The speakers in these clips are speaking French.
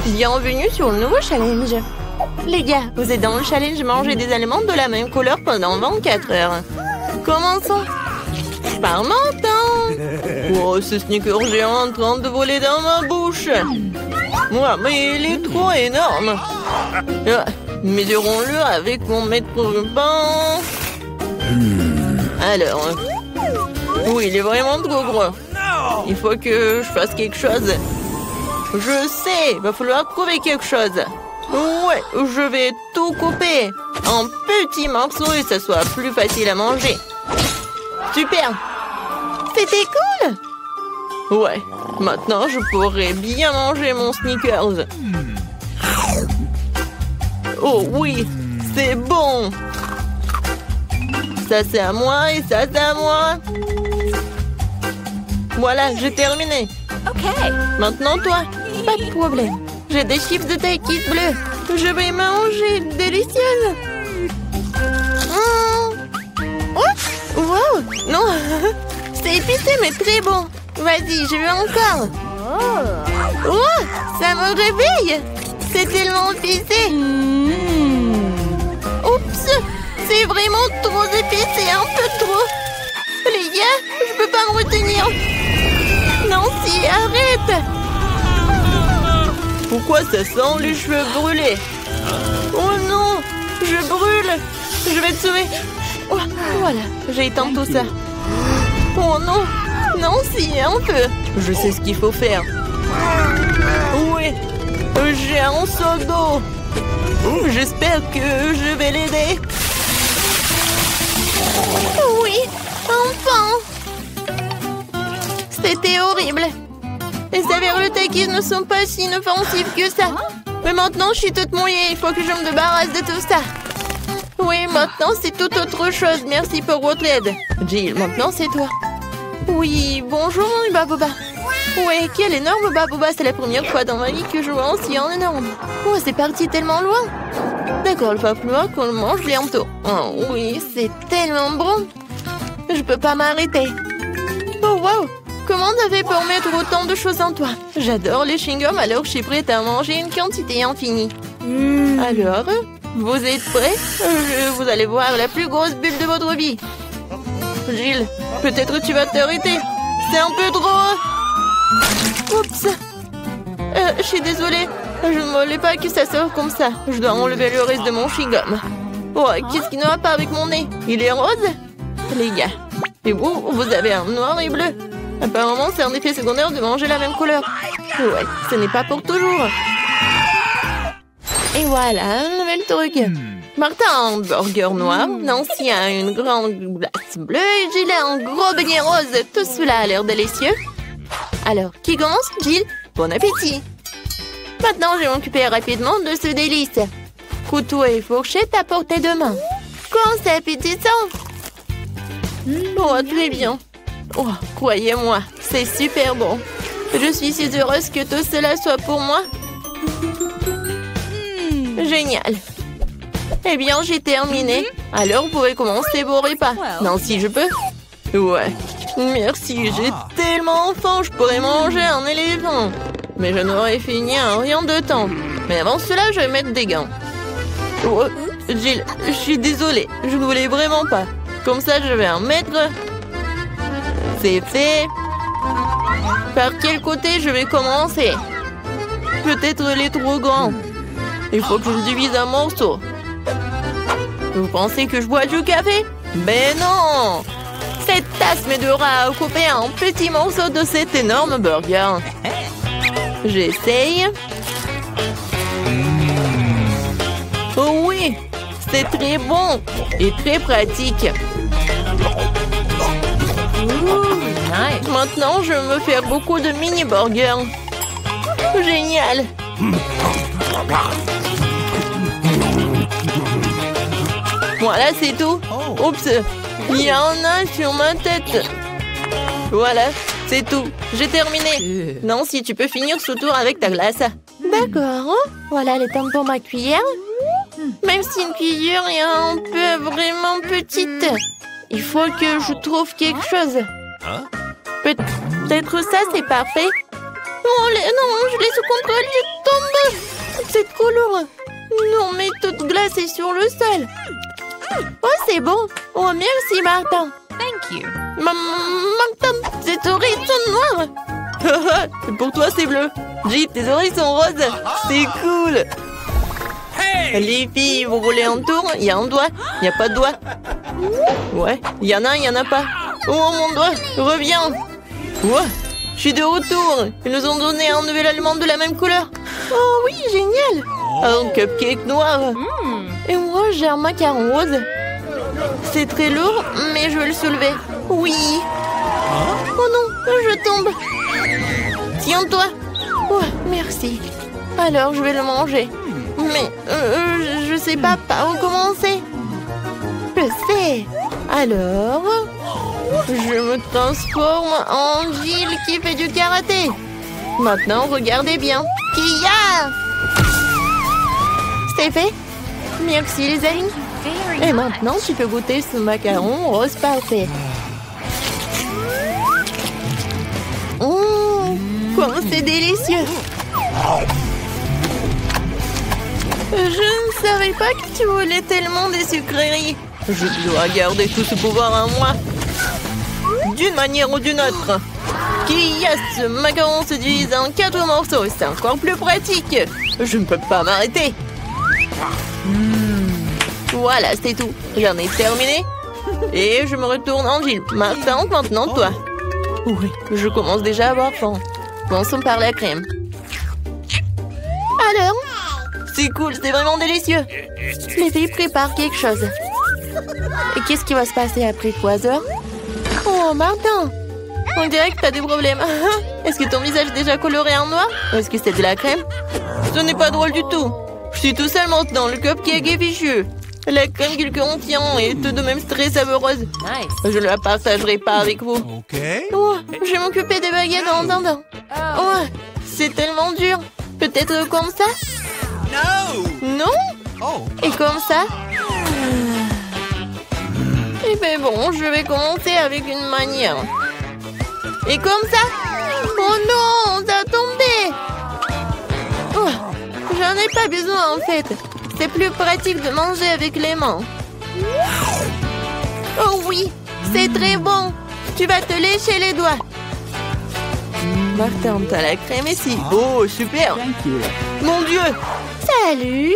Bienvenue sur le nouveau challenge. Les gars, vous êtes dans le challenge manger des aliments de la même couleur pendant 24 heures. Commençons par menton. Oh, ce sneaker géant en train de voler dans ma bouche. Ouais, mais il est trop énorme. Mesurons-le avec mon mètre pain. Alors, oui, il est vraiment trop gros. Il faut que je fasse quelque chose. Je sais, il va falloir trouver quelque chose. Ouais, je vais tout couper en petits morceaux et ça soit plus facile à manger. Super! C'était cool! Ouais, maintenant je pourrais bien manger mon Snickers. Oh oui, c'est bon! Ça c'est à moi et ça c'est à moi. Voilà, j'ai terminé. Ok. Maintenant toi, pas de problème. J'ai des chips de Takis bleues. Je vais manger, délicieuse. Oh, wow, non, c'est épicé mais très bon. Vas-y, je veux encore. Oh, ça me réveille. C'est tellement épicé. Oups, c'est vraiment trop épicé, un peu trop. Les gars, je peux pas me retenir. Nancy, arrête. Pourquoi ça sent les cheveux brûlés? Oh non, je brûle. Je vais te sauver. Oh, voilà, j'ai éteint tout ça. Oh non, Nancy, un peu. Je sais ce qu'il faut faire. Oui, j'ai un seau d'eau. J'espère que je vais l'aider. Oui, enfin. C'était horrible. Les saveurs de Takis ne sont pas si inoffensives que ça. Mais maintenant, je suis toute mouillée. Il faut que je me débarrasse de tout ça. Oui, maintenant, c'est tout autre chose. Merci pour votre aide. Jill, maintenant, c'est toi. Oui, bonjour, Baboba. Oui, quel énorme Baboba. C'est la première fois dans ma vie que je vois un si énorme. Oh, c'est parti tellement loin. D'accord, il va falloir qu'on le mange bientôt. Oh oui, c'est tellement bon. Je peux pas m'arrêter. Oh, wow. Comment t'as fait pour mettre autant de choses en toi? J'adore les chewing-gums, alors je suis prête à manger une quantité infinie. Alors, vous êtes prêts? Vous allez voir la plus grosse bulle de votre vie. Jill, peut-être tu vas t'arrêter. C'est un peu trop. Oups. Je suis désolée. Je ne voulais pas que ça sorte comme ça. Je dois enlever le reste de mon chewing-gum. Oh, qu'est-ce qui ne va pas avec mon nez? Il est rose? Les gars. Et vous avez un noir et bleu. Apparemment, c'est un effet secondaire de manger la même couleur. Ouais, ce n'est pas pour toujours. Et voilà, un nouvel truc. Martin a un burger noir, Nancy a une grande glace bleue et Jill a un gros beignet rose. Tout cela a l'air délicieux. Alors, qui commence? Jill, bon appétit. Maintenant, je vais m'occuper rapidement de ce délice. Couteau et fourchette à portée de main. Quand c'est appétissant. Oh, très bien. Oh, croyez-moi, c'est super bon. Je suis si heureuse que tout cela soit pour moi. Génial. Eh bien, j'ai terminé. Alors, vous pouvez commencer vos repas. Non, si je peux. Ouais. Merci, j'ai tellement faim, je pourrais manger un éléphant. Mais je n'aurais fini en rien de temps. Mais avant cela, je vais mettre des gants. Oh, Jill, je suis désolée. Je ne voulais vraiment pas. Comme ça, je vais en mettre. C'est fait. Par quel côté je vais commencer? Peut-être les trop grands. Il faut que je le divise en morceaux. Vous pensez que je bois du café? Mais non! Cette tasse m'aidera à couper un petit morceau de cet énorme burger. J'essaye. Oh oui! C'est très bon et très pratique. Nice. Maintenant, je veux me faire beaucoup de mini-burgers. Génial! Voilà, c'est tout. Oups, il y en a sur ma tête. Voilà, c'est tout. J'ai terminé. Nancy, tu peux finir ce tour avec ta glace. D'accord. Voilà le temps pour ma cuillère. Même si une cuillère est un peu vraiment petite. Il faut que je trouve quelque chose. Peut-être ça, c'est parfait. Non, je l'ai sous contrôle, je tombe. trop lourd. Non, mais toute glacée sur le sol. Oh, c'est bon. Oh, merci, Martin. Thank you. Martin, tes oreilles sont noires. Pour toi, c'est bleu. Jill, tes oreilles sont roses. C'est cool. Les filles, vous roulez en tour. Il y a un doigt. Il n'y a pas de doigt. Ouais, il y en a un, il n'y en a pas. Oh, mon doigt, reviens. Ouais, je suis de retour. Ils nous ont donné un nouvel aliment de la même couleur. Oh oui, génial. Un cupcake noir. Et moi, j'ai un macaron rose. C'est très lourd, mais je vais le soulever. Oui. Oh non, je tombe. Tiens-toi. Ouais, merci. Alors, je vais le manger. Mais je sais pas par où commencer. Je sais. Alors, je me transforme en Jill qui fait du karaté. Maintenant, regardez bien. Kia! C'est fait. Merci les amis. Et maintenant, tu peux goûter ce macaron rose parfait. Comme c'est délicieux. Je ne savais pas que tu voulais tellement des sucreries. Je dois garder tout ce pouvoir en moi. D'une manière ou d'une autre. Ce macaron se divise en 4 morceaux. C'est encore plus pratique. Je ne peux pas m'arrêter. Voilà, c'est tout. J'en ai terminé. Et je me retourne en Jill. Martin, maintenant toi. Oui, je commence déjà à avoir faim. Commençons par la crème. Alors? C'est cool, c'est vraiment délicieux. Les filles préparent quelque chose. Et qu'est-ce qui va se passer après 3 heures? Oh, Martin! On dirait que t'as des problèmes. Est-ce que ton visage est déjà coloré en noir? Ou est-ce que c'est de la crème? Ce n'est pas drôle du tout. Je suis tout seul maintenant, le cupcake est fichu. La crème qu'il contient est tout de même très savoureuse. Nice. Je ne la partagerai pas avec vous. Okay. Oh, je vais m'occuper des baguettes en attendant. Oh, c'est tellement dur. Peut-être comme ça? No. Non? Oh. Et comme ça? Eh bien bon, je vais commencer avec une manière. Et comme ça? Oh non, ça a tombé! Oh, j'en ai pas besoin en fait. C'est plus pratique de manger avec les mains. Oh oui, c'est très bon. Tu vas te lécher les doigts. Martin, t'as la crème ici. Oh, super. Mon Dieu. Salut.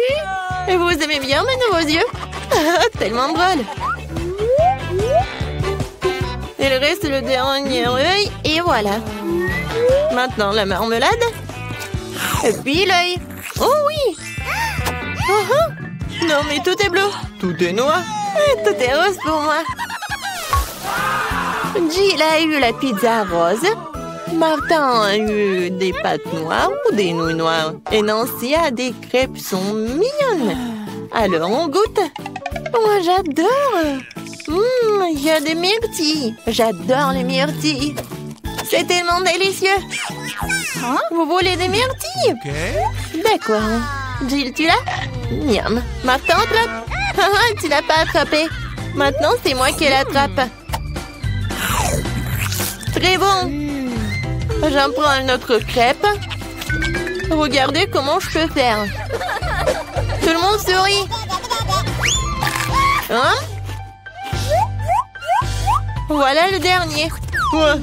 Et vous aimez bien mes nouveaux yeux? Tellement drôle. Il reste le dernier œil et voilà. Maintenant la marmelade. Et puis l'œil. Oh oui. Non mais tout est bleu. Tout est noir. Tout est rose pour moi. Jill a eu la pizza rose. Martin a eu des pâtes noires ou des nouilles noires. Et Nancy a des crêpes sont mignonnes. Alors on goûte. Moi j'adore. Il y a des myrtilles. J'adore les myrtilles. C'est tellement délicieux. Vous voulez des myrtilles? Okay. D'accord. Jill, tu l'as? Miam. Martin, attrape. Tu l'as pas attrapé. Maintenant, c'est moi qui l'attrape. Très bon. J'en prends une autre crêpe. Regardez comment je peux faire. Tout le monde sourit. Hein? Voilà le dernier. Ouais.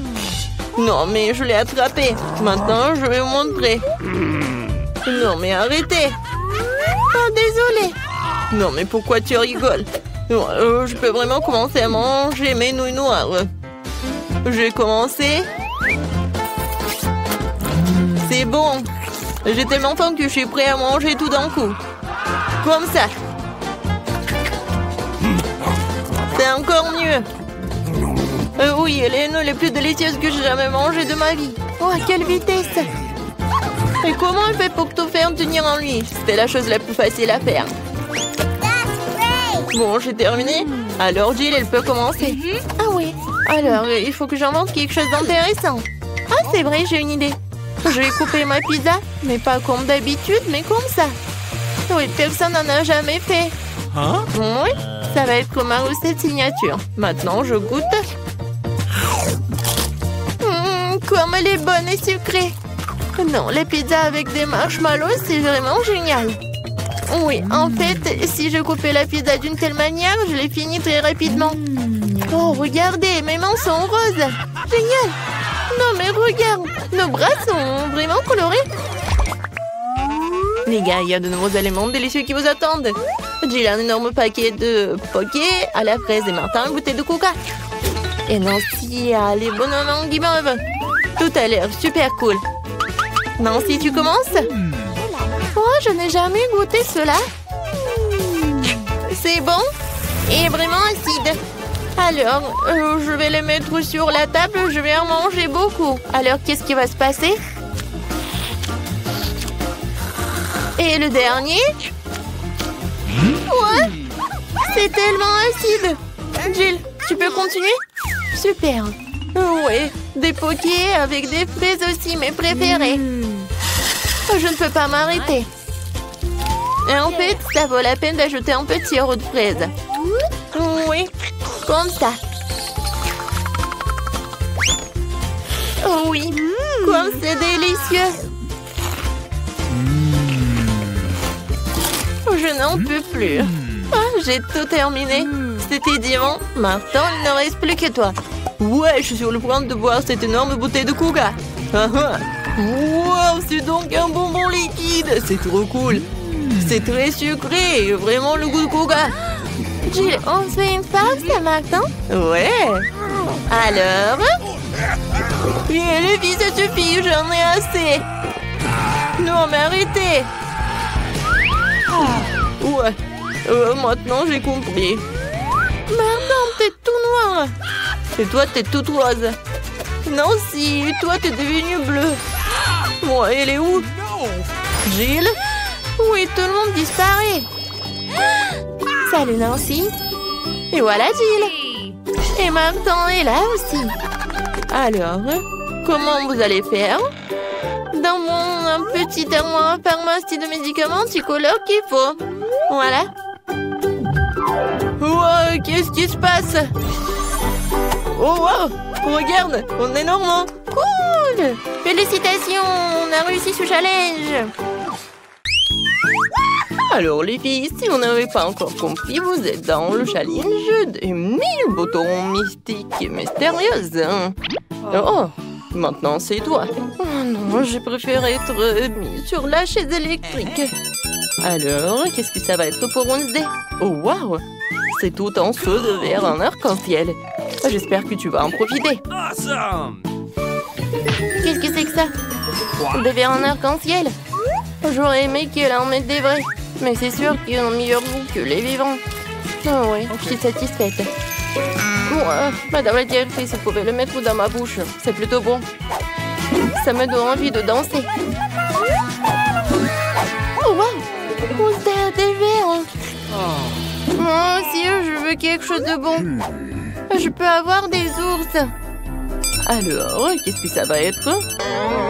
Non, mais je l'ai attrapé. Maintenant, je vais vous montrer. Non, mais arrêtez. Oh, désolé. Non, mais pourquoi tu rigoles? Je peux vraiment commencer à manger mes nouilles noires. J'ai commencé. C'est bon. J'ai tellement faim que je suis prêt à manger tout d'un coup. Comme ça. C'est encore mieux. Oui, elle est une les plus délicieuses que j'ai jamais mangées de ma vie. Oh, à quelle vitesse! Et comment elle fait pour tout faire tenir en lui? C'était la chose la plus facile à faire. Bon, j'ai terminé. Alors, Jill, elle peut commencer. Ah oui. Alors, il faut que j'invente quelque chose d'intéressant. Ah, c'est vrai, j'ai une idée. Je vais couper ma pizza, mais pas comme d'habitude, mais comme ça. Oui, personne n'en a jamais fait. Hein? Oui, ça va être ma recette signature. Maintenant, je goûte. Comme elle est bonne et sucrée. Non, les pizzas avec des marshmallows, c'est vraiment génial. Oui, en fait, si je coupais la pizza d'une telle manière, je l'ai fini très rapidement. Oh, regardez, mes mains sont roses. Génial. Non, mais regarde, nos bras sont vraiment colorés. Les gars, il y a de nouveaux éléments délicieux qui vous attendent. Jill a un énorme paquet de poké à la fraise et Martin une bouteille de coca. Et Nancy a les bonhommes en guimauve. Tout a l'air super cool. Nancy, tu commences? Oh, je n'ai jamais goûté cela. C'est bon et vraiment acide. Alors, je vais les mettre sur la table. Je vais en manger beaucoup. Alors, qu'est-ce qui va se passer? Et le dernier? Ouais, c'est tellement acide. Jill, tu peux continuer? Super. Ouais, des pokés avec des fraises aussi, mes préférés. Je ne peux pas m'arrêter. Et en fait, ça vaut la peine d'ajouter un petit sirop de fraise. Oui, comme ça. Oh oui, comme c'est délicieux. Je n'en peux plus. Oh, j'ai tout terminé. C'était divin. Maintenant, il ne reste plus que toi. Ouais, je suis sur le point de boire cette énorme bouteille de coca. Wow, c'est donc un bonbon liquide. C'est trop cool. C'est très sucré et vraiment le goût de coca. Jill, on se fait une pause, Martin? Ouais. Alors? Et les filles, ça suffit, j'en ai assez. Non, mais arrêtez. Ouais. Maintenant, j'ai compris. Martin, t'es tout noir. Et toi, t'es toute rose. Nancy, toi, t'es devenue bleue. Moi, elle est où? Jill? Oui, tout le monde disparaît. Salut, Nancy. Et voilà, Jill. Et Martin est là aussi. Alors, comment vous allez faire? Dans mon petit armoire pharmacie de médicaments, tu colores qu'il faut. Voilà. Wow, qu'est-ce qui se passe? Oh wow, regarde, on est normand. Cool. Félicitations, on a réussi ce challenge. Alors les filles, si vous n'avez pas encore compris, vous êtes dans le challenge des 1000 boutons mystiques et mystérieux. Oh, maintenant c'est toi. Oh non, j'ai préféré être mis sur la chaise électrique. Alors, qu'est-ce que ça va être pour Wednesday? Oh wow, c'est tout en feu de verre en arc-en-ciel. J'espère que tu vas en profiter. Awesome! Qu'est-ce que c'est que ça? Des verres en arc-en-ciel? J'aurais aimé qu'elle en mette des vrais. Mais c'est sûr qu'ils ont meilleur goût que les vivants. Oh oui, je suis satisfaite. Madame la directrice, vous pouvez le mettre dans ma bouche. C'est plutôt bon. Ça me donne envie de danser. Oh wow! On a des verres. Moi aussi, je veux quelque chose de bon. Je peux avoir des ours. Alors, qu'est-ce que ça va être?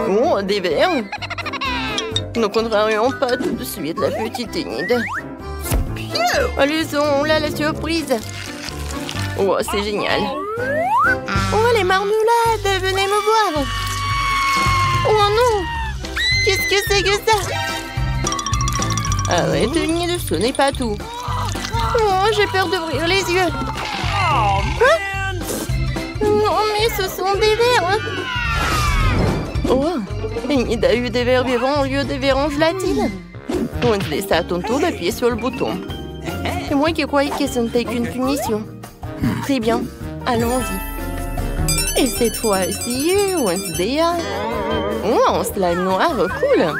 Oh, des verres. Ne contrarions pas tout de suite la petite Enid. Allez, on a la surprise. Oh, c'est génial. Oh, les marmelades, venez me voir. Oh non! Qu'est-ce que c'est que ça? Arrête, Enid, ce n'est pas tout. Oh, j'ai peur d'ouvrir les yeux. Hein? Non, mais ce sont des verres. Oh, Enid a eu des verres vivants au lieu des verres en gélatine. Wednesday, c'est à ton tour d'appuyer sur le bouton. C'est moi qui croyais que ce n'était qu'une punition. Très bien, allons-y. Et cette fois-ci, Wednesday a... Oh, un slime noir, cool.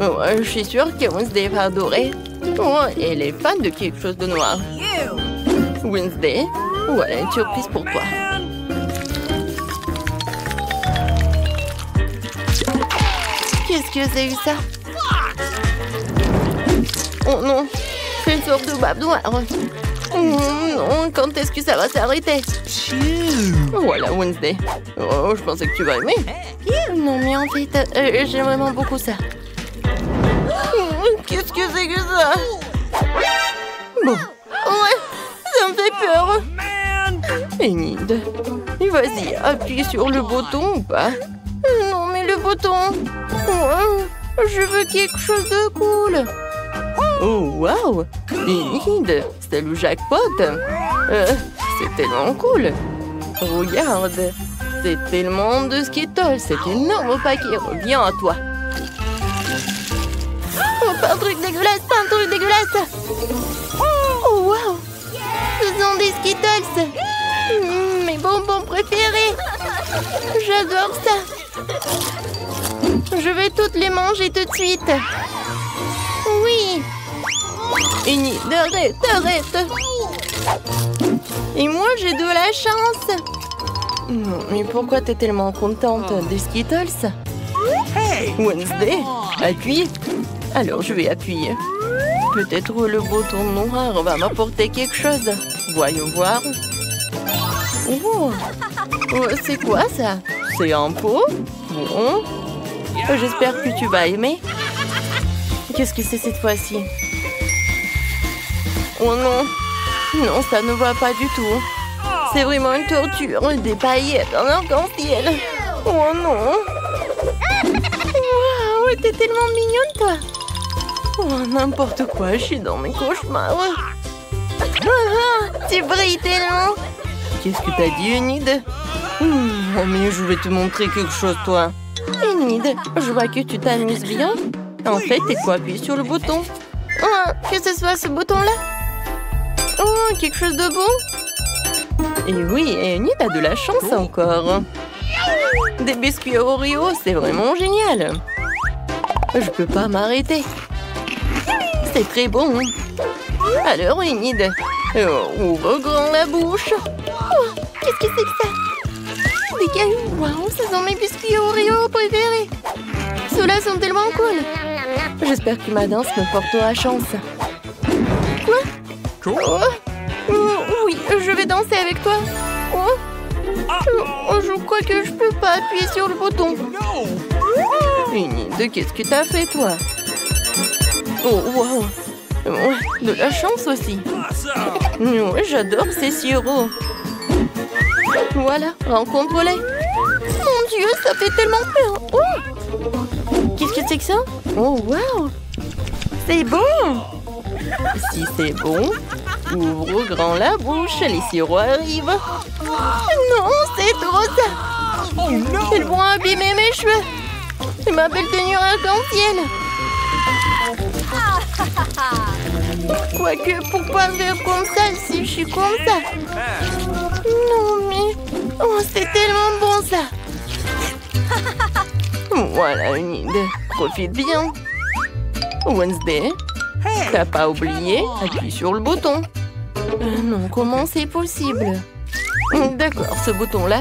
Oh, je suis sûre que Wednesday va adorer. Oh, elle est fan de quelque chose de noir. Wednesday, voilà une surprise pour toi. Qu'est-ce que c'est que ça? Oh non, c'est une sorte de babe noire. Oh non, quand est-ce que ça va s'arrêter? Voilà, Wednesday. Oh, je pensais que tu vas aimer. Non, mais en fait, j'aime vraiment beaucoup ça. Qu'est-ce que c'est que ça? Bon, ouais, ça me fait peur. Enid, vas-y, appuie sur le bouton ou pas? Non, mais le bouton... Oh, je veux quelque chose de cool. Oh, wow! Enid, c'était le jackpot! C'est tellement cool! Regarde! C'est tellement de Skittles! Cet énorme paquet revient à toi! Oh, pas un truc dégueulasse! Pas un truc dégueulasse! Oh, wow! Ce sont des Skittles! Mes bonbons préférés! J'adore ça! Je vais toutes les manger tout de suite! Oui! Enid, arrête! Et moi, j'ai de la chance! Mais pourquoi t'es tellement contente des Skittles? Wednesday, appuie! Alors, je vais appuyer. Peut-être le bouton noir va m'apporter quelque chose. Voyons voir. Oh, c'est quoi ça? C'est un pot? Bon. J'espère que tu vas aimer. Qu'est-ce que c'est cette fois-ci? Oh non! Non, ça ne va pas du tout. C'est vraiment une torture. Des paillettes en arc-en-ciel. Oh non! Waouh, t'es tellement mignonne, toi! Oh, n'importe quoi, je suis dans mes cauchemars. Tu brilles tellement! Qu'est-ce que t'as dit, Enid? Oh, mais je vais te montrer quelque chose, toi. Enid, je vois que tu t'amuses bien. En fait, il faut appuyer sur le bouton. Oh, que ce soit ce bouton-là. Oh, quelque chose de bon. Et oui, Enid a de la chance encore. Des biscuits Oreo, c'est vraiment génial. Je peux pas m'arrêter. C'est très bon. Alors, Enid, ouvre grand la bouche. Oh, qu'est-ce que c'est que ça? Des cailloux. Waouh, ce sont mes biscuits Oreo préférés. Ceux-là sont tellement cool. J'espère que ma danse me portera chance. Quoi? Oui, je vais danser avec toi. Je crois que je peux pas appuyer sur le bouton. Enid, qu'est-ce que t'as fait, toi? Oh, wow. De la chance aussi. Oui, j'adore ces sirops. Voilà, rencontre-les. Mon Dieu, ça fait tellement peur. Oh, qu'est-ce que c'est que ça? Oh, wow. C'est bon. Si c'est bon, ouvre grand la bouche, les sirops arrivent. Non, c'est trop ça. Ils vont abîmer mes cheveux. Et ma belle tenue arc-en-ciel. Quoique, pourquoi faire comme ça si je suis comme ça? Non, mais... Oh, c'est tellement bon, ça. Voilà, Enid. Profite bien. Wednesday, t'as pas oublié? Appuie sur le bouton. Non, comment c'est possible? D'accord, ce bouton-là.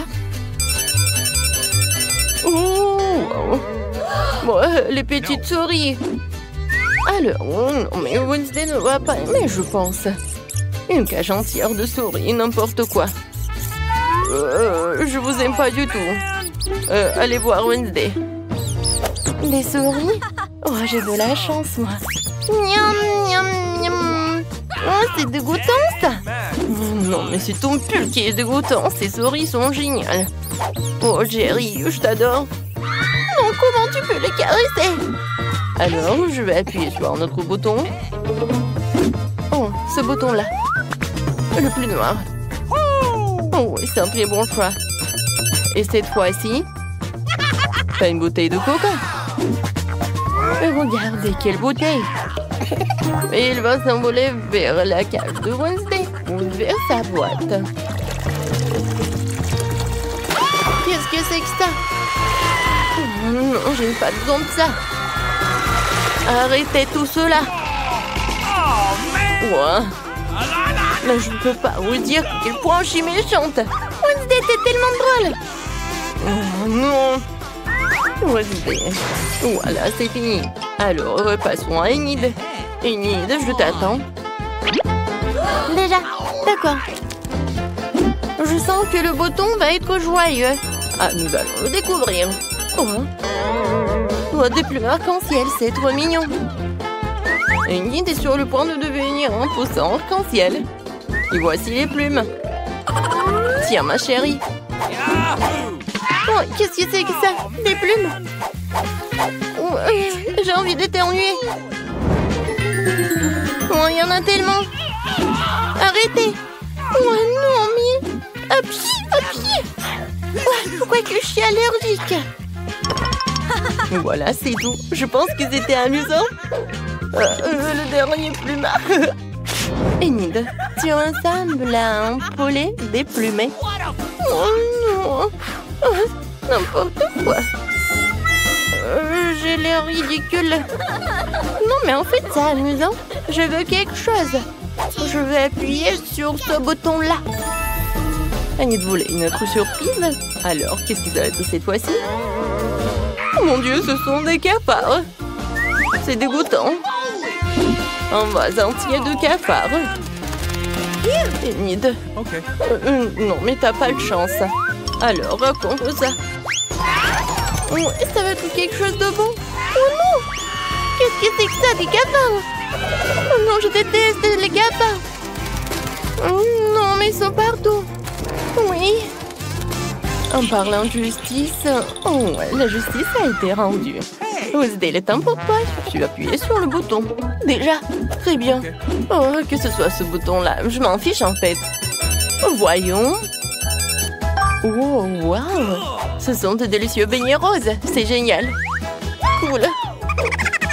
Oh, bon, les petites souris. Alors, non, mais Wednesday ne va pas aimer, je pense. Une cage entière de souris, n'importe quoi. Je vous aime pas du tout. Allez voir Wednesday. Des souris? Oh, j'ai de la chance, moi. Miam, miam, miam. Oh, c'est dégoûtant, ça. Non, mais c'est ton pull qui est dégoûtant. Ces souris sont géniales. Oh, Jerry, je t'adore. Non, comment tu peux les caresser? Alors, je vais appuyer sur un autre bouton. Oh, ce bouton-là. Le plus noir. Oh, oui, c'est un très bon choix. Et cette fois-ci, t'as une bouteille de coca. Et regardez, quelle bouteille. Et il va s'envoler vers la cage de Wednesday ou vers sa boîte. Qu'est-ce que c'est que ça? Oh, non, je n'ai pas besoin de ça. Arrêtez tout cela. Ouais. Là, je ne peux pas vous dire à quel point je suis méchante. Wednesday, t'es tellement drôle. Oh non. Wednesday. Voilà, c'est fini. Alors, repassons à Enid. Enid, je t'attends. Déjà, d'accord. Je sens que le bouton va être joyeux. Ah, nous allons le découvrir. Oh, des plumes arc-en-ciel, c'est trop mignon. Enid est sur le point de devenir un poussin arc-en-ciel. Et voici les plumes. Tiens, ma chérie. Oh, qu'est-ce que c'est que ça? Des plumes? Oh, j'ai envie d'éternuer. Oh, il y en a tellement. Arrêtez. Oh non, mais... À pied. Ouais, pourquoi que je suis allergique? Voilà, c'est tout. Je pense que c'était amusant. Le dernier plumard. Enid, tu ressembles à un poulet déplumé. Oh non. N'importe quoi. J'ai l'air ridicule. Non, mais en fait, c'est amusant. Je veux quelque chose. Je vais appuyer sur ce bouton-là. Enid voulait une autre surprise. Alors, qu'est-ce que ça va être cette fois-ci? Oh mon Dieu, ce sont des cafards. C'est dégoûtant. Un vase entier de cafards. Enid. Okay. Non, mais t'as pas de chance. Alors, raconte ça. Oh, ça va être quelque chose de bon. Oh non! Qu'est-ce que c'est que ça, des cafards? Oh non, je déteste les cafards. Oh non, mais ils sont partout. Oui. En parlant de justice, oh, la justice a été rendue. Wednesday, il est temps pour toi. Tu vas appuyer sur le bouton. Déjà, très bien. Oh, que ce soit ce bouton-là, je m'en fiche en fait. Voyons. Oh, wow. Ce sont de délicieux beignets roses. C'est génial. Cool.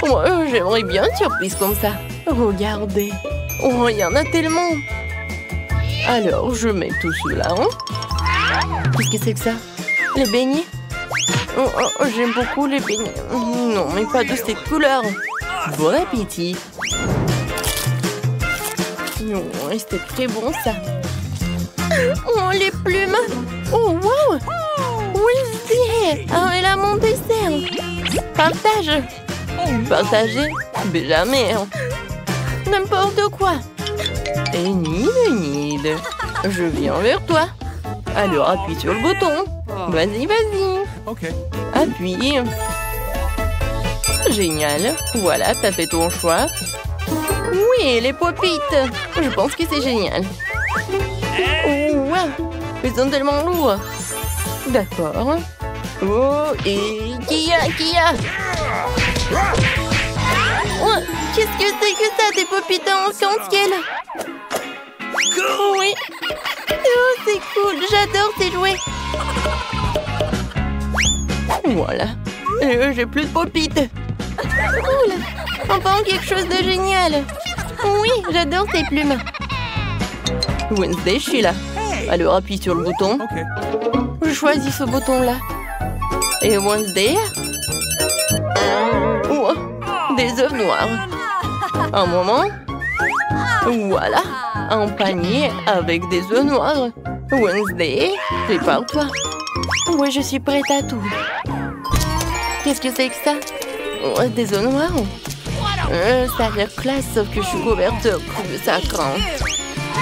Oh, j'aimerais bien une surprise comme ça. Regardez. Oh, il y en a tellement. Alors, je mets tout cela. Qu'est-ce que c'est que ça? Les beignets? Oh, j'aime beaucoup les beignets. Non, mais pas de cette couleur. Bon appétit. Oh, c'était très bon ça. Oh, les plumes. Oh, wow. Wednesday. Ah, elle a mon dessert. Partage. Partager? Mais jamais. N'importe quoi. Enid. Je viens vers toi. Alors, appuie sur le bouton. Vas-y. Ok. Appuie. Génial. Voilà, t'as fait ton choix. Oui, les pop-it. Je pense que c'est génial. Oh, wow. Ils sont tellement lourds. D'accord. Oh, et qui a Oh, qu'est-ce que c'est que ça, des pop-it en arc-en-ciel? Oui. Oh, c'est cool. J'adore ces jouets. Voilà. J'ai plus de pop-it. Cool. Enfin, quelque chose de génial. Oui, j'adore ces plumes. Wednesday, je suis là. Alors, appuie sur le bouton. Okay. Je choisis ce bouton-là. Et Wednesday. Oh, des œufs noirs. Un moment. Voilà. Un panier avec des œufs noirs. Wednesday, prépare-toi. Oui, je suis prête à tout. Qu'est-ce que c'est que ça? Oh, des œufs noirs. Ça a l'air classe, sauf que je suis couverte de sacrant.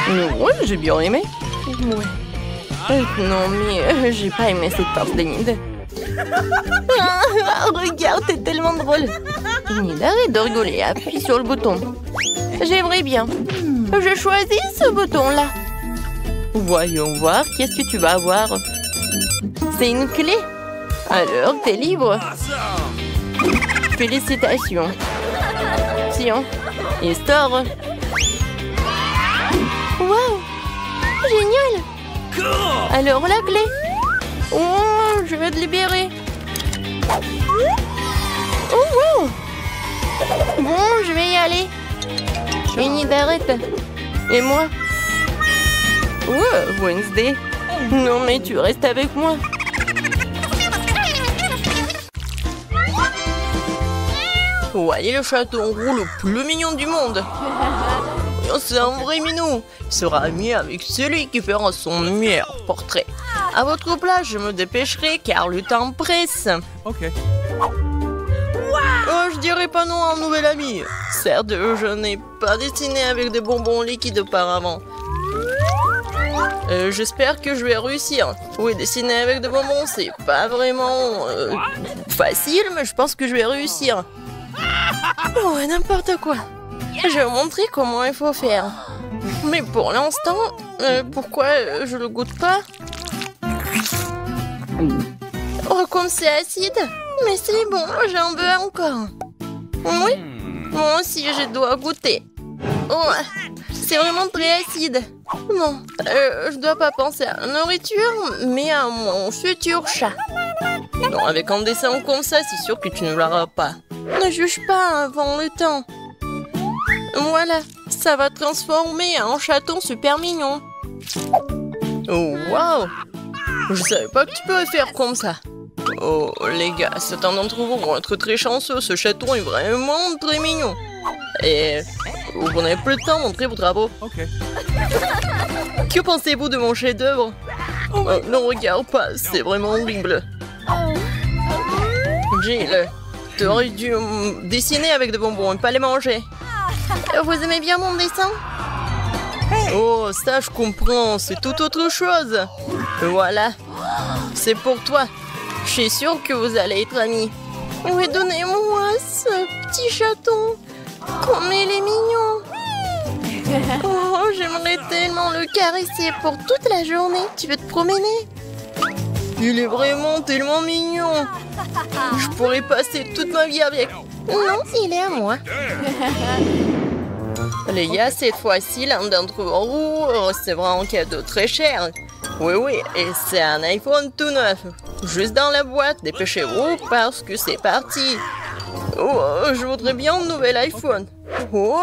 Ouais, j'ai bien aimé. Ouais. Non, mais j'ai pas aimé cette part d'Enid. Regarde, t'es tellement drôle. Enid, arrête de rigoler. Appuie sur le bouton. J'aimerais bien. Je choisis ce bouton-là. Voyons voir, qu'est-ce que tu vas avoir? C'est une clé. Alors, t'es libre. Félicitations. Tiens, et store. Wow, génial. Alors, la clé. Oh, je vais te libérer. Oh, wow. Bon, je vais y aller. Enid, arrête. Et moi? Oh, Wednesday. Non, mais tu restes avec moi. Voyez le chaton roux le plus mignon du monde. C'est un vrai minou. Il sera ami avec celui qui fera son meilleur portrait. À votre place, je me dépêcherai car le temps presse. Ok. Oh, je dirais pas non à un nouvel ami. Certes, je n'ai pas dessiné avec des bonbons liquides auparavant. J'espère que je vais réussir. Oui, dessiner avec des bonbons, c'est pas vraiment facile, mais je pense que je vais réussir. Oh, n'importe quoi. Je vais vous montrer comment il faut faire. Mais pour l'instant, pourquoi je le goûte pas? Oh, comme c'est acide. Mais c'est bon, j'en veux encore. Oui, moi aussi je dois goûter. Oh, c'est vraiment très acide. Non, je dois pas penser à la nourriture, mais à mon futur chat. Non, avec un dessin comme ça, c'est sûr que tu ne l'auras pas. Ne juge pas avant le temps. Voilà, ça va transformer en chaton super mignon. Oh, waouh! Je savais pas que tu pouvais faire comme ça. Oh, les gars, certains d'entre vous vont être très chanceux. Ce chaton est vraiment très mignon. Et vous n'avez plus le temps de montrer vos travaux. Okay. Que pensez-vous de mon chef-d'œuvre? Ne regarde pas, c'est vraiment horrible. Jill, tu aurais dû dessiner avec des bonbons et pas les manger. Vous aimez bien mon dessin? Oh, ça je comprends, c'est tout autre chose. Voilà, c'est pour toi. Je suis sûre que vous allez être amis. Oui, donnez-moi ce petit chaton. Comme il est mignon. Oh, j'aimerais tellement le caresser pour toute la journée. Tu veux te promener? Il est vraiment tellement mignon. Je pourrais passer toute ma vie avec. Non, il est à moi. Les gars, cette fois-ci, l'un d'entre vous recevra un cadeau très cher. Oui, et c'est un iPhone tout neuf. Juste dans la boîte, dépêchez-vous parce que c'est parti. Oh, je voudrais bien un nouvel iPhone. Oh,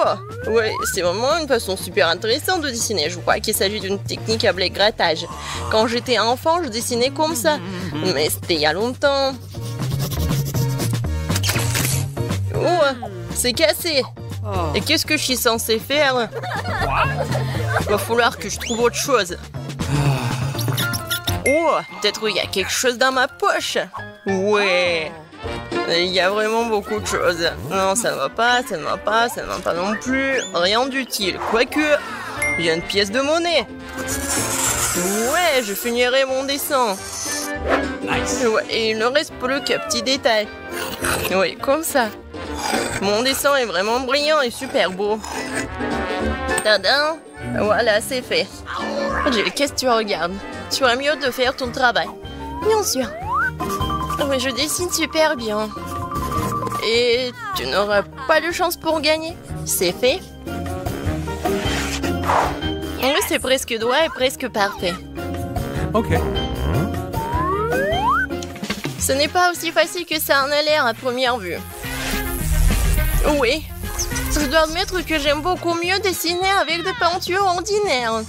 ouais, c'est vraiment une façon super intéressante de dessiner. Je crois qu'il s'agit d'une technique appelée grattage. Quand j'étais enfant, je dessinais comme ça. Mais c'était il y a longtemps. Oh, c'est cassé. Et qu'est-ce que je suis censée faire? Il va falloir que je trouve autre chose. Oh, peut-être il y a quelque chose dans ma poche. Ouais. Il y a vraiment beaucoup de choses. Non, ça ne va pas, ça ne va pas, ça ne va pas non plus. Rien d'utile. Quoique, il y a une pièce de monnaie. Ouais, je finirai mon dessin. Nice. Ouais, et il ne reste plus qu'un petit détail. Oui, comme ça. Mon dessin est vraiment brillant et super beau. Tadam! Voilà, c'est fait. Jill, qu'est-ce que tu regardes? Tu ferais mieux de faire ton travail. Bien sûr. Oui, je dessine super bien. Et tu n'auras pas de chance pour gagner. C'est fait. Oui, c'est presque droit et presque parfait. Ok. Ce n'est pas aussi facile que ça en a l'air à première vue. Oui, je dois admettre que j'aime beaucoup mieux dessiner avec des peintures ordinaires.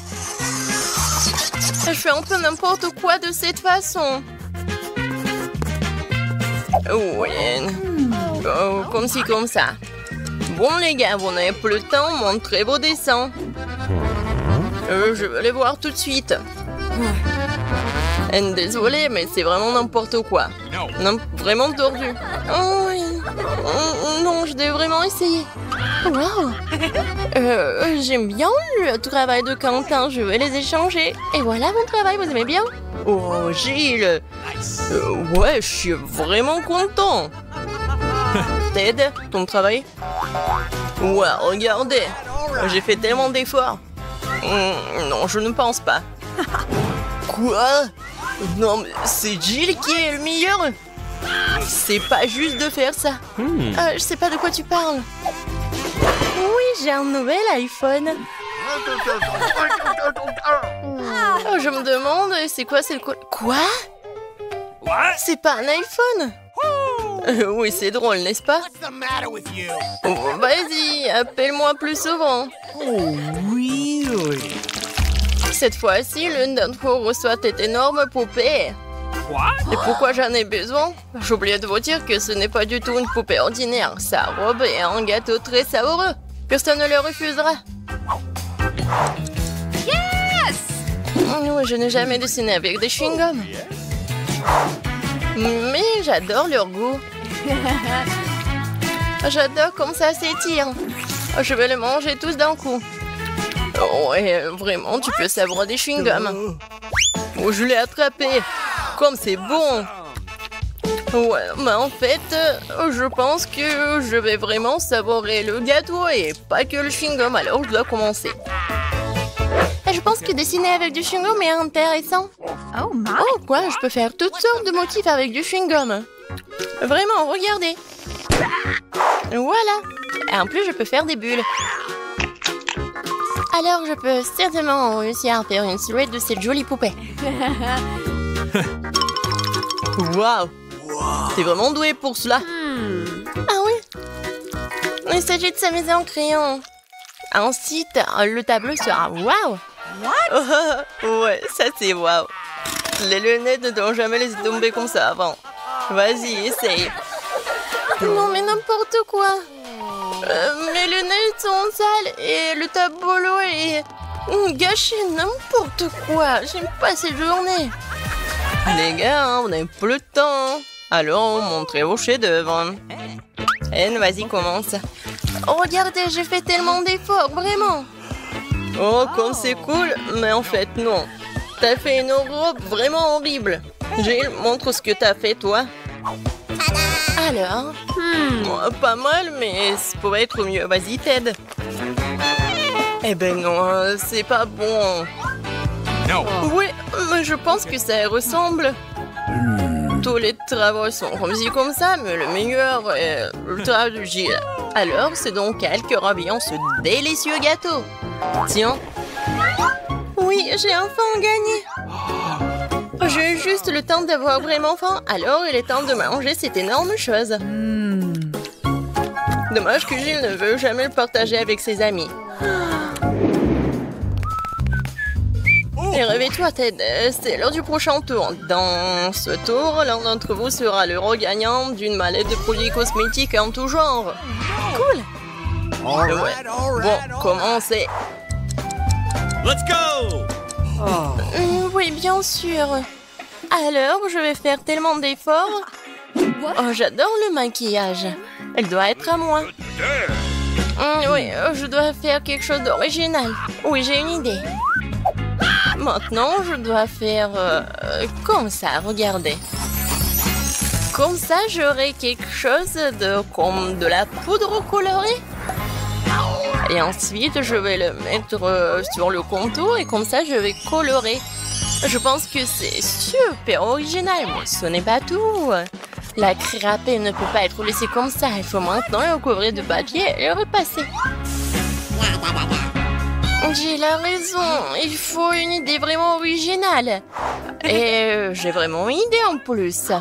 Je fais un peu n'importe quoi de cette façon. Oui, oh, comme ci, comme ça. Bon les gars, vous n'avez plus le temps, montrez vos dessins. Je vais les voir tout de suite. Désolée, mais c'est vraiment n'importe quoi. Non, vraiment tordu. Oh oui. Non, je devrais vraiment essayer. Wow. J'aime bien le travail de Quentin. Je vais les échanger. Et voilà mon travail, vous aimez bien? Oh, Gilles. Ouais, je suis vraiment content. Ted, ton travail? Ouais, regardez. J'ai fait tellement d'efforts. Non, je ne pense pas. Quoi? Non, mais c'est Jill qui est le meilleur. C'est pas juste de faire ça. Je sais pas de quoi tu parles. Oui, j'ai un nouvel iPhone. Oh, je me demande, c'est quoi, c'est le quoi? Quoi? C'est pas un iPhone? Oui, c'est drôle, n'est-ce pas? Oh, vas-y, appelle-moi plus souvent. Oh, really? Cette fois-ci, l'une d'entre vous reçoit cette énorme poupée. Et pourquoi j'en ai besoin? J'ai oublié de vous dire que ce n'est pas du tout une poupée ordinaire. Sa robe est un gâteau très savoureux. Personne ne le refusera. Yes! Oui, je n'ai jamais dessiné avec des chewing-gums. Mais j'adore leur goût. J'adore comme ça s'étire. Je vais les manger tous d'un coup. Ouais, vraiment, tu peux savourer des chewing-gums. Oh, je l'ai attrapé. Comme c'est bon. Ouais, mais en fait, je pense que je vais vraiment savourer le gâteau et pas que le chewing-gum. Alors, je dois commencer. Je pense que dessiner avec du chewing-gum est intéressant. Oh, quoi? Je peux faire toutes sortes de motifs avec du chewing-gum. Vraiment, regardez. Voilà. Et en plus, je peux faire des bulles. Alors je peux certainement réussir à faire une silhouette de cette jolie poupée. Waouh! T'es vraiment doué pour cela. Ah oui? Il s'agit de s'amuser en crayon. Ensuite, le tableau sera waouh! Ouais, ça c'est waouh! Les lunettes ne t'ont jamais laissé tomber comme ça avant. Vas-y, essaye. Non mais n'importe quoi. Mes lunettes sont sales et le tableau est gâché, n'importe quoi. J'aime pas cette journée. Les gars, on n'a plus de temps. Alors, montrez vos chefs-d'œuvre. Anne, vas-y, commence. Oh, regardez, j'ai fait tellement d'efforts, vraiment. Oh, comme c'est cool, mais en fait, non. T'as fait une robe vraiment horrible. Jill, montre ce que t'as fait, toi. Alors pas mal, mais ça pourrait être mieux. Vas-y, Ted. Eh ben non, c'est pas bon. No. Oui, mais je pense que ça ressemble. Tous les travaux sont réussis comme ça, mais le meilleur est le travail de Jill. Alors, c'est donc elle qui aura bien ce délicieux gâteau. Tiens. Oui, j'ai enfin gagné. J'ai juste le temps d'avoir vraiment faim, alors il est temps de manger cette énorme chose. Dommage que Jill ne veut jamais le partager avec ses amis. Et réveille-toi, Ted, c'est l'heure du prochain tour. Dans ce tour, l'un d'entre vous sera l'heureux gagnant d'une mallette de produits cosmétiques en tout genre. Cool. Ouais. Bon, commencez. Let's go! Oui, bien sûr. Alors, je vais faire tellement d'efforts. Oh, j'adore le maquillage. Elle doit être à moi. Oui, je dois faire quelque chose d'original. Oui, j'ai une idée. Maintenant, je dois faire comme ça, regardez. Comme ça, j'aurai quelque chose comme de la poudre colorée. Et ensuite, je vais le mettre sur le contour et comme ça, je vais colorer. Je pense que c'est super original, mais ce n'est pas tout. La crêpée ne peut pas être laissée comme ça. Il faut maintenant le recouvrir de papier et le repasser. J'ai la raison. Il faut une idée vraiment originale. Et j'ai vraiment une idée en plus.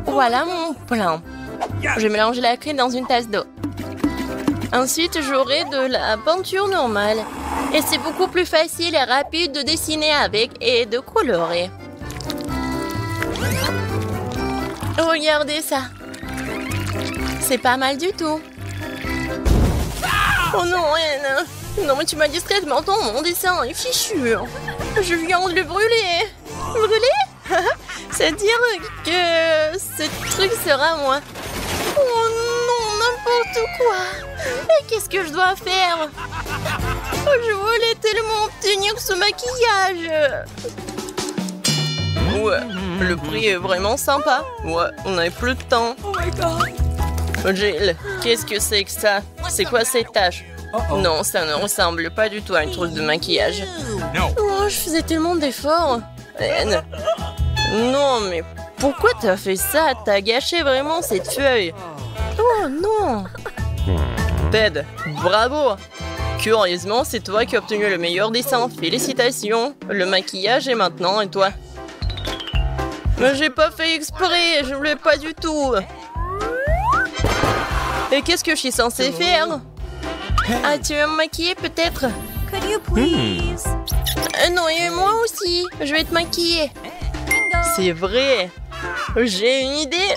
Voilà mon plan. Je vais mélanger la crème dans une tasse d'eau. Ensuite, j'aurai de la peinture normale. Et c'est beaucoup plus facile et rapide de dessiner avec et de colorer. Regardez ça. C'est pas mal du tout. Oh non, Anne. Non, mais tu m'as discrètement dans mon dessin est fichu. Je viens de le brûler. Brûler? C'est-à-dire que ce truc sera moi. Oh non, n'importe quoi. Et qu'est-ce que je dois faire? Oh, je voulais tellement obtenir ce maquillage. Ouais, le prix est vraiment sympa. Ouais, on n'avait plus de temps. Oh my god. Jill, qu'est-ce que c'est que ça? C'est quoi cette tache? Non, ça ne ressemble pas du tout à une trousse de maquillage. Oh, je faisais tellement d'efforts. Anne. Non, mais pourquoi t'as fait ça? T'as gâché vraiment cette feuille. Oh non. Ted, bravo. Curieusement, c'est toi qui as obtenu le meilleur dessin. Félicitations. Le maquillage est maintenant et toi? Mais j'ai pas fait exprès, je voulais pas du tout. Et qu'est-ce que je suis censée faire? Ah, tu veux me maquiller peut-être? Could you please? Non, et moi aussi, je vais te maquiller. C'est vrai. J'ai une idée.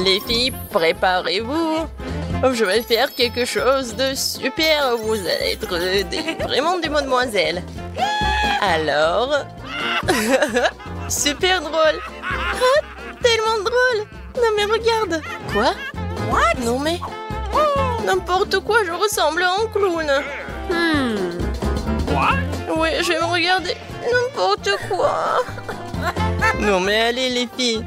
Les filles, préparez-vous. Je vais faire quelque chose de super. Vous allez être vraiment des mademoiselles. Alors... super drôle. Ah, tellement drôle. Non mais regarde. Quoi? Non mais... n'importe quoi, je ressemble à un clown. Oui, je vais me regarder. N'importe quoi. Non mais allez les filles.